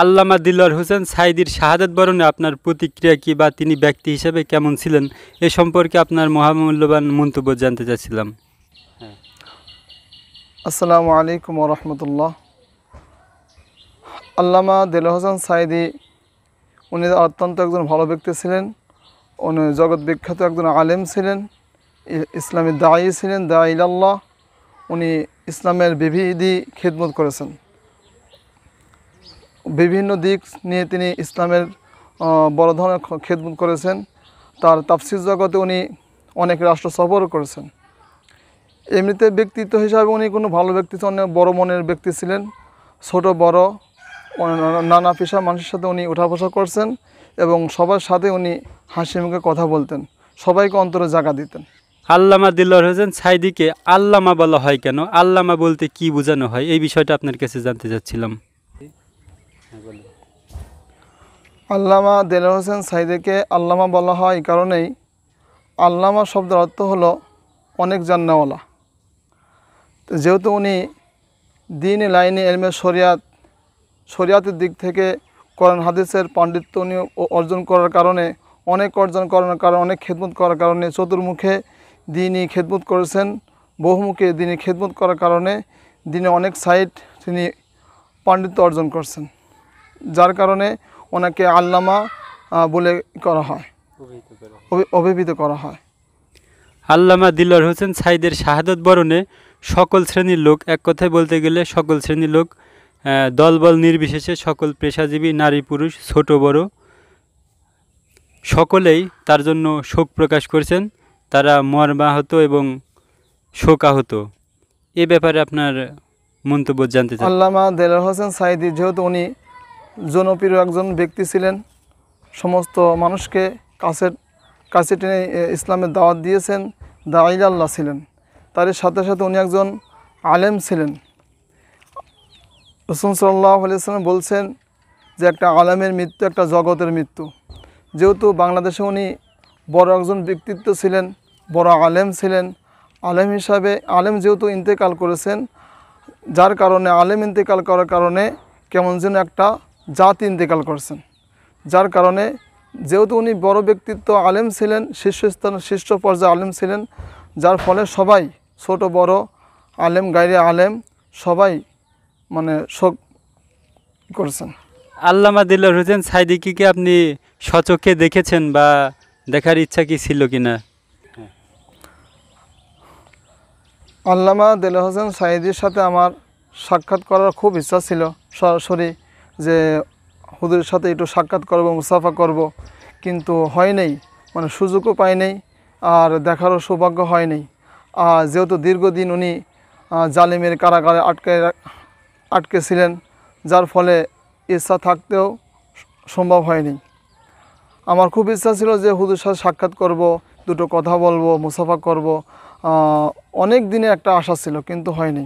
আল্লামা দিলওয়ার হোসেন সাঈদীর শাহাদাত বরণে আপনার প্রতিক্রিয়া কী বা তিনি ব্যক্তি হিসেবে কেমন ছিলেন এ সম্পর্কে আপনার মহামূল্যবান মন্তব্য জানতে চাচ্ছিলাম। আসসালামু আলাইকুম ওয়া রাহমাতুল্লাহ। আল্লামা দিলওয়ার হোসেন সাঈদী উনি অত্যন্ত একজন ভালো ব্যক্তি ছিলেন। উনি জগৎ বিখ্যাত একজন আলেম ছিলেন, ইসলামী দায়ী ছিলেন, দায়ী ইলাল্লাহ। উনি ইসলামের বিবিধি খিদমত করেছেন, বিভিন্ন দিক নিয়ে তিনি ইসলামের বড় ধরনের খিদমত করেছেন। তার তাফসীর জগতে উনি অনেক রাষ্ট্র সফরও করেছেন। এমনিতে ব্যক্তিত্ব হিসাবে উনি কোনো ভালো ব্যক্তি, অনেক বড় মনের ব্যক্তি ছিলেন। ছোট বড় নানা পেশা মানুষের সাথে উনি উঠা বসা করছেন এবং সবার সাথে উনি হাসি মুখে কথা বলতেন, সবাইকে অন্তরে জায়গা দিতেন। আল্লামা দিলওয়ার হোসেন সাঈদীকে আল্লামা বলা হয় কেন? আল্লামা বলতে কি বোঝানো হয়? এই বিষয়টা আপনার কাছে জানতে চাচ্ছিলাম। আল্লামা দিলওয়ার হোসেন সাঈদীকে আল্লামা বলা হয় এই কারণেই, আল্লামা শব্দের অর্থ হলো অনেক জান্নাওয়ালা। যেহেতু উনি দ্বীন লাইনে এলমে শরিয়াতের দিক থেকে কোরআন হাদিসের পাণ্ডিত্য উনি অর্জন করার কারণে, অনেক খেদমত করার কারণে, চতুর্মুখে দ্বীনি খেদমত করেছেন, বহুমুখে দ্বীনি খেদমত করার কারণে দ্বীনে অনেক সাইড তিনি পাণ্ডিত্য অর্জন করছেন, যার কারণে ওনাকে আল্লামা বলে করা হয়, অভিহিত করা হয়। আল্লামা দিলওয়ার হোসেন সাঈদীর শাহাদাত বরণে সকল শ্রেণীর লোক, এক কথায় বলতে গেলে সকল শ্রেণীর লোক, দলবল নির্বিশেষে সকল পেশাজীবী, নারী পুরুষ, ছোট বড় সকলেই তার জন্য শোক প্রকাশ করেছেন। তারা মর্মাহত এবং শোকাহত। এ ব্যাপারে আপনার মন্তব্য জানতে চাই। আল্লামা দিলওয়ার হোসেন সাঈদী যেহেতু উনি জনপ্রিয় একজন ব্যক্তি ছিলেন, সমস্ত মানুষকে কাছে টেনে ইসলামের দাওয়াত দিয়েছেন, দাঈ আল্লাহ ছিলেন। তার সাথে সাথে উনি একজন আলেম ছিলেন। রাসূল সাল্লাল্লাহু আলাইহি ওয়াসাল্লাম বলছেন যে একটা আলেমের মৃত্যু একটা জগতের মৃত্যু। যেহেতু বাংলাদেশে উনি বড় একজন ব্যক্তিত্ব ছিলেন, বড় আলেম ছিলেন, আলেম হিসাবে আলেম যেহেতু ইন্তেকাল করেছেন, যার কারণে আলেম ইন্তেকাল করার কারণে কেমন যেন একটা জাতি ইন্তেকাল করছেন। যার কারণে যেহেতু উনি বড় ব্যক্তিত্ব আলেম ছিলেন, শীর্ষ পর্যায়ে আলেম ছিলেন, যার ফলে সবাই ছোট বড়, আলেম গায়রে আলেম সবাই শোক করেছেন। আল্লামা দিলওয়ার হোসেন সাঈদীকে আপনি স্বচক্ষে দেখেছেন বা দেখার ইচ্ছা কি ছিল কিনা? আল্লামা দিলওয়ার হোসেন সাঈদীর সাথে আমার সাক্ষাৎ করার খুব ইচ্ছা ছিল, সরাসরি যে হুজুরের সাথে একটু সাক্ষাৎ করব, মুসাফা করব, কিন্তু হয় নাই, সুযোগও পাই নাই, আর দেখারও সৌভাগ্য হয় নাই। আর যেহেতু দীর্ঘদিন উনি জালিমের কারাগারে আটকে ছিলেন, যার ফলে ইচ্ছা থাকতেও সম্ভব হয়নি। আমার খুব ইচ্ছা ছিল যে হুজুরের সাথে সাক্ষাৎ করব, দুটো কথা বলবো, মুসাফা করব, অনেক দিনে একটা আশা ছিল, কিন্তু হয়নি।